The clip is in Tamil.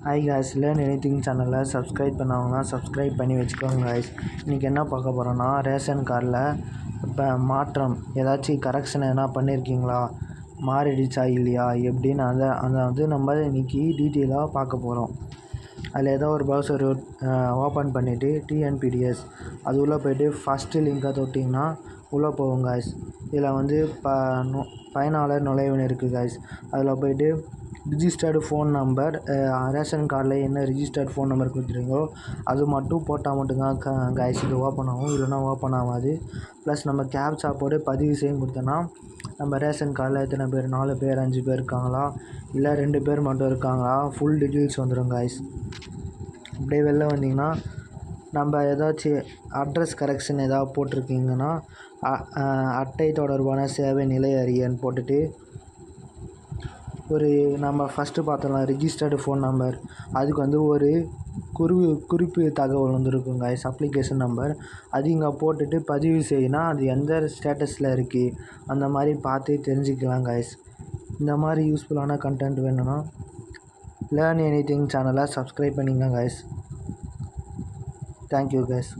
ஹாய் காய்ஸ், லேர்ன் எனிதிங் சேனலில் சப்ஸ்கிரைப் பண்ணவங்களாம் சப்ஸ்கிரைப் பண்ணி வச்சுக்கோங்க காய்ஸ். இன்றைக்கி என்ன பார்க்க போகிறோன்னா, ரேஷன் கார்டில் இப்போ மாற்றம் ஏதாச்சும் கரெக்ஷன் எதனா பண்ணியிருக்கீங்களா, மாறிடுச்சா இல்லையா எப்படின்னு அதை நம்ம இன்றைக்கி டீட்டெயிலாக பார்க்க போகிறோம். அதில் ஏதோ ஒரு ப்ரௌசர் ஓப்பன் பண்ணிவிட்டு டிஎன்பிடிஎஸ் அது உள்ளே போய்ட்டு ஃபஸ்ட்டு லிங்கை தொட்டிங்கன்னா உள்ளே போகும் காய்ஸ். இதில் பயனாளர் நுழைவுன்னு இருக்குது காய்ஸ். அதில் போய்ட்டு ரிஜிஸ்டர்டு ஃபோன் நம்பர், ரேஷன் கார்டில் என்ன ரிஜிஸ்டர்ட் ஃபோன் நம்பர் கொடுத்துருக்கீங்களோ அது மட்டும் போட்டால் மட்டும்தான் காய்ஸ் இது ஓப்பன் ஆகும், இல்லைனா ஓப்பன் ஆகாது. ப்ளஸ் நம்ம கேப்சா போட்டு பதிவு செய்யும் கொடுத்தோன்னா நம்ம ரேஷன் கார்டில் எத்தனை பேர், 4 பேர் 5 பேர் இருக்காங்களா, இல்லை 2 பேர் மட்டும் இருக்காங்களா, ஃபுல் டீட்டெயில்ஸ் வந்துடும் காய்ஸ். அப்படியே வெளில வந்தீங்கன்னா நம்ம ஏதாச்சும் அட்ரஸ் கரெக்ஷன் ஏதாவது போட்டிருக்கீங்கன்னா அட்டை தொடர்பான சேவை நிலை அறியன்னு போட்டுட்டு நம்ம ஃபஸ்ட்டு பார்த்தோம்னா ரிஜிஸ்டர்டு ஃபோன் நம்பர், அதுக்கு ஒரு குறிப்பு தகவல் வந்துருக்கும் காய்ஸ், அப்ளிகேஷன் நம்பர். அது இங்கே போட்டுட்டு பதிவு செய்யினா அது எந்த ஸ்டேட்டஸில் இருக்குது அந்த மாதிரி பார்த்து தெரிஞ்சுக்கலாம் காய்ஸ். இந்த மாதிரி யூஸ்ஃபுல்லான கண்டென்ட் வேணும்னா லேர்ன் எனிதிங் சேனலை சப்ஸ்கிரைப் பண்ணிங்க காய்ஸ். Thank you guys.